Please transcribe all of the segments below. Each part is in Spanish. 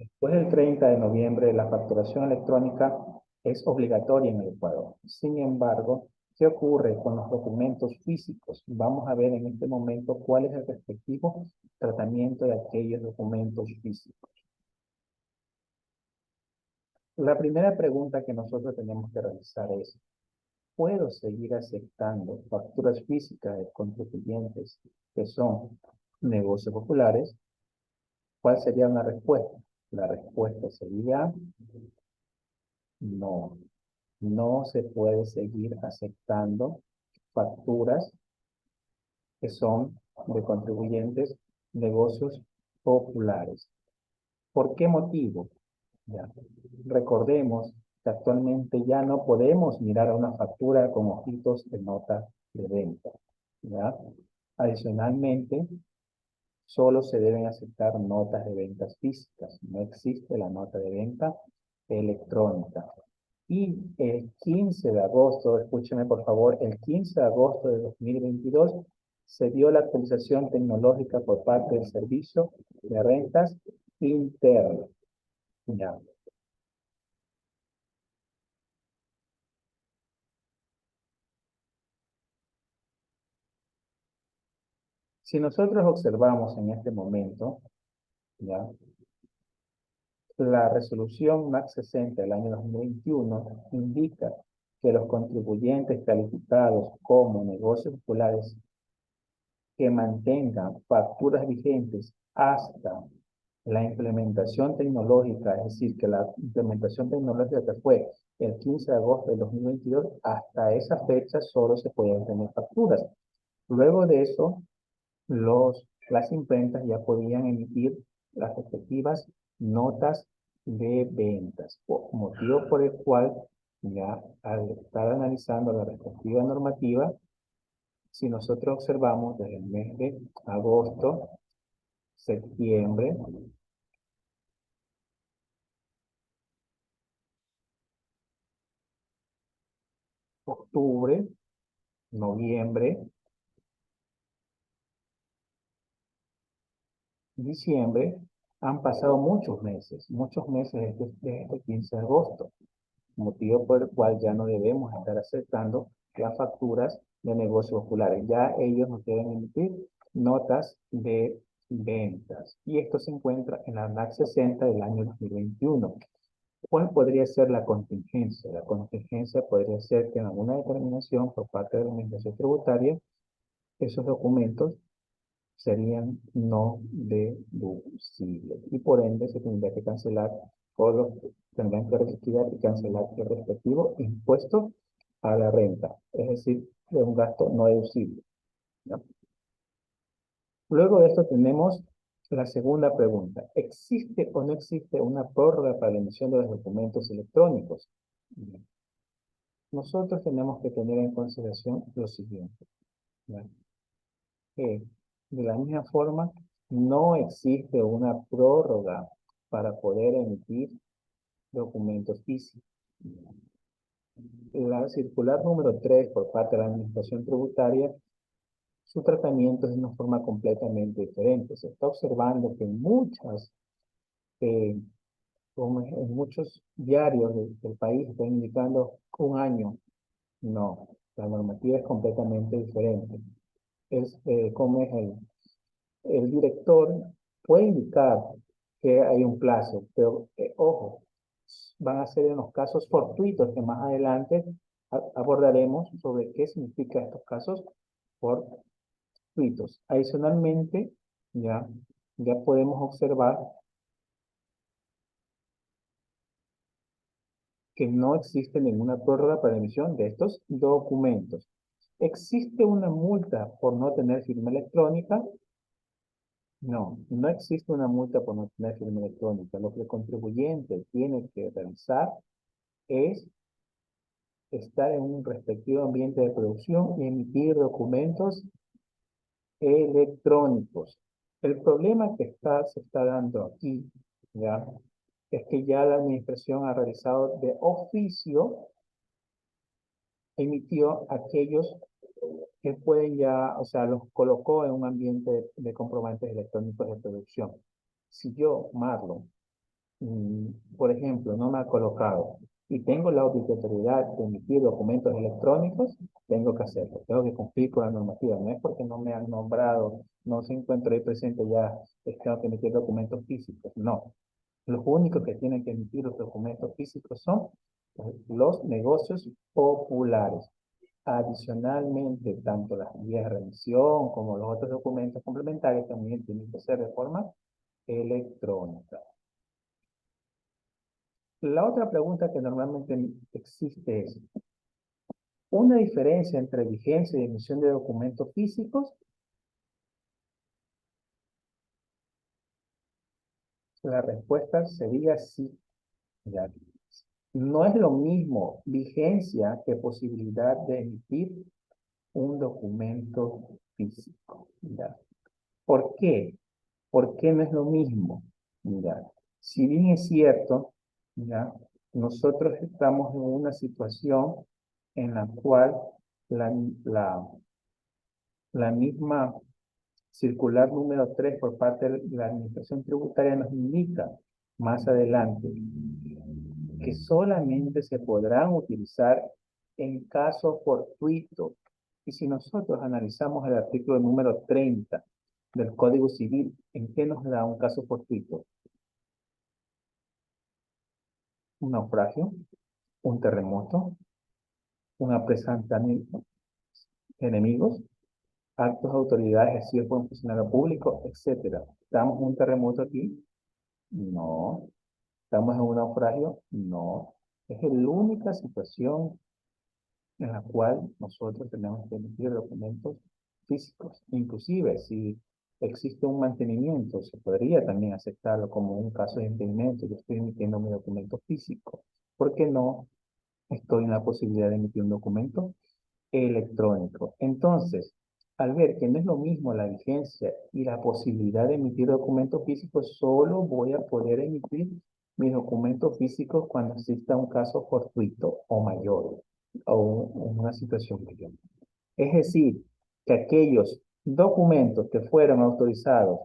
Después del 30 de noviembre, la facturación electrónica es obligatoria en el Ecuador. Sin embargo, ¿qué ocurre con los documentos físicos? Vamos a ver en este momento cuál es el respectivo tratamiento de aquellos documentos físicos. La primera pregunta que nosotros tenemos que realizar es, ¿puedo seguir aceptando facturas físicas de contribuyentes que son negocios populares? ¿Cuál sería una respuesta? La respuesta sería no. No se puede seguir aceptando facturas que son de contribuyentes negocios populares. ¿Por qué motivo? Ya. Recordemos que actualmente ya no podemos mirar a una factura con ojitos de nota de venta. ¿Ya? Adicionalmente, solo se deben aceptar notas de ventas físicas. No existe la nota de venta electrónica. Y el 15 de agosto, escúcheme por favor, el 15 de agosto de 2022 se dio la actualización tecnológica por parte del Servicio de Rentas Internas. Ya. Si nosotros observamos en este momento, ya, la resolución MAX 60 del año 2021 indica que los contribuyentes calificados como negocios populares que mantengan facturas vigentes hasta la implementación tecnológica, es decir, que la implementación tecnológica que fue el 15 de agosto de 2022, hasta esa fecha solo se pueden tener facturas. Luego de eso, las imprentas ya podían emitir las respectivas notas de ventas, motivo por el cual ya al estar analizando la respectiva normativa, si nosotros observamos desde el mes de agosto, septiembre, octubre, noviembre, diciembre, han pasado muchos meses desde este 15 de agosto, motivo por el cual ya no debemos estar aceptando las facturas de negocios populares. Ya ellos nos deben emitir notas de ventas. Y esto se encuentra en la NAC 60 del año 2021. ¿Cuál podría ser la contingencia? La contingencia podría ser que en alguna determinación por parte de la Administración Tributaria, esos documentos serían no deducibles y por ende se tendría que cancelar o los tendrán que retirar y cancelar el respectivo impuesto a la renta, es decir, de un gasto no deducible. ¿No? Luego de esto tenemos la segunda pregunta. ¿Existe o no existe una prórroga para la emisión de los documentos electrónicos? Nosotros tenemos que tener en consideración lo siguiente. ¿Ya? Que de la misma forma, no existe una prórroga para poder emitir documentos físicos. La circular número 3 por parte de la Administración Tributaria, su tratamiento es de una forma completamente diferente. Se está observando que eh, en muchos diarios del país están indicando un año. No, la normativa es completamente diferente. Como es el director puede indicar que hay un plazo, pero ojo, van a ser en los casos fortuitos que más adelante abordaremos sobre qué significa estos casos fortuitos. Adicionalmente, ya, ya podemos observar que no existe ninguna prórroga para emisión de estos documentos. ¿Existe una multa por no tener firma electrónica? No, no existe una multa por no tener firma electrónica. Lo que el contribuyente tiene que realizar es estar en un respectivo ambiente de producción y emitir documentos electrónicos. El problema que se está dando aquí, ¿ya? Es que ya la administración ha realizado de oficio, emitió aquellos que pueden ya, o sea, los colocó en un ambiente de comprobantes electrónicos de producción. Si yo, Marlon, por ejemplo, no me ha colocado y tengo la obligatoriedad de emitir documentos electrónicos, tengo que hacerlo, tengo que cumplir con la normativa. No es porque no me han nombrado, no se encuentra ahí presente ya, es que tengo que emitir documentos físicos. No, los únicos que tienen que emitir los documentos físicos son los negocios populares. Adicionalmente, tanto las guías de remisión como los otros documentos complementarios también tienen que ser de forma electrónica. La otra pregunta que normalmente existe es, ¿una diferencia entre vigencia y emisión de documentos físicos? La respuesta sería sí. Ya. No es lo mismo vigencia que posibilidad de emitir un documento físico. ¿Ya? ¿Por qué? ¿Por qué no es lo mismo? Mira, si bien es cierto, ¿ya? Nosotros estamos en una situación en la cual la, la, la misma circular número 3 por parte de la Administración Tributaria nos indica más adelante que solamente se podrán utilizar en caso fortuito. Y si nosotros analizamos el artículo número 30 del Código Civil, ¿en qué nos da un caso fortuito? Un naufragio, un terremoto, un apresamiento de enemigos, actos de autoridad ejercidos por un funcionario público, etcétera. ¿Estamos en un terremoto aquí? No. ¿Estamos en un naufragio? No. Es la única situación en la cual nosotros tenemos que emitir documentos físicos. Inclusive, si existe un mantenimiento, se podría también aceptarlo como un caso de impedimento. Yo estoy emitiendo mi documento físico. ¿Por qué no estoy en la posibilidad de emitir un documento electrónico? Entonces, al ver que no es lo mismo la vigencia y la posibilidad de emitir documentos físicos, solo voy a poder emitir mis documentos físicos cuando exista un caso fortuito o mayor o una situación mayor. Es decir, que aquellos documentos que fueron autorizados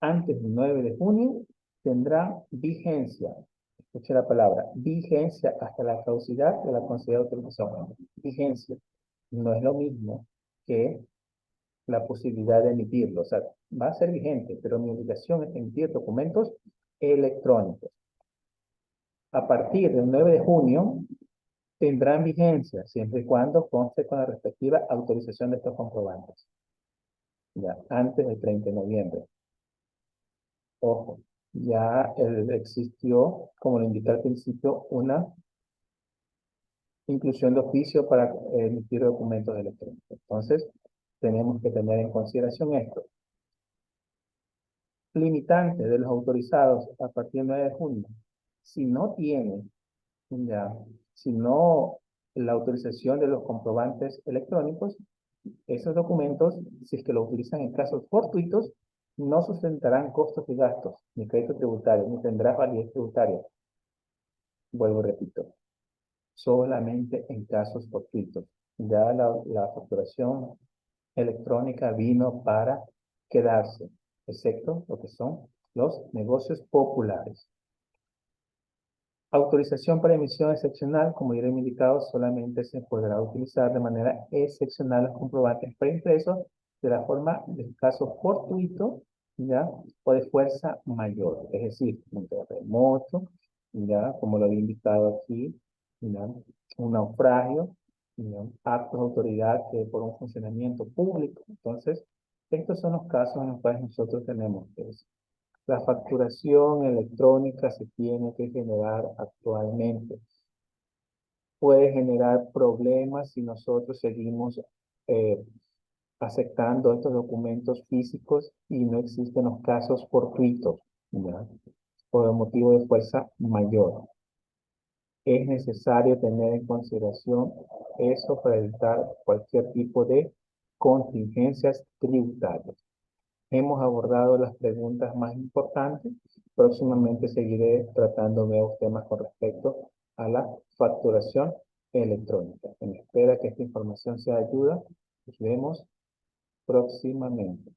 antes del 9 de junio tendrán vigencia. Escuche la palabra, vigencia hasta la caducidad de la concedida autorización. Vigencia no es lo mismo que la posibilidad de emitirlo. O sea, va a ser vigente, pero mi obligación es emitir documentos electrónicos. A partir del 9 de junio tendrán vigencia, siempre y cuando conste con la respectiva autorización de estos comprobantes. Ya, antes del 30 de noviembre. Ojo, ya existió, como lo indiqué al principio, una inclusión de oficio para emitir documentos electrónicos. Entonces, tenemos que tener en consideración esto. Limitante de los autorizados a partir del 9 de junio. Si no tiene, ya, si no la autorización de los comprobantes electrónicos, esos documentos, si es que lo utilizan en casos fortuitos, no sustentarán costos y gastos, ni crédito tributario, ni tendrá validez tributaria. Vuelvo, repito, solamente en casos fortuitos. Ya la facturación electrónica vino para quedarse, excepto lo que son los negocios populares. Autorización para emisión excepcional, como ya he indicado, solamente se podrá utilizar de manera excepcional los comprobantes preimpresos de la forma del caso fortuito, ¿ya? O de fuerza mayor, es decir, un terremoto, ¿ya? Como lo había indicado aquí, ¿ya? Un naufragio, ¿ya? Actos de autoridad por un funcionamiento público. Entonces, estos son los casos en los cuales nosotros tenemos que la facturación electrónica se tiene que generar actualmente. Puede generar problemas si nosotros seguimos eh, aceptando estos documentos físicos y no existen los casos fortuitos, ¿ya? Por el motivo de fuerza mayor. Es necesario tener en consideración eso para evitar cualquier tipo de contingencias tributarias. Hemos abordado las preguntas más importantes. Próximamente seguiré tratando nuevos temas con respecto a la facturación electrónica. En espera que esta información sea de ayuda, nos vemos próximamente.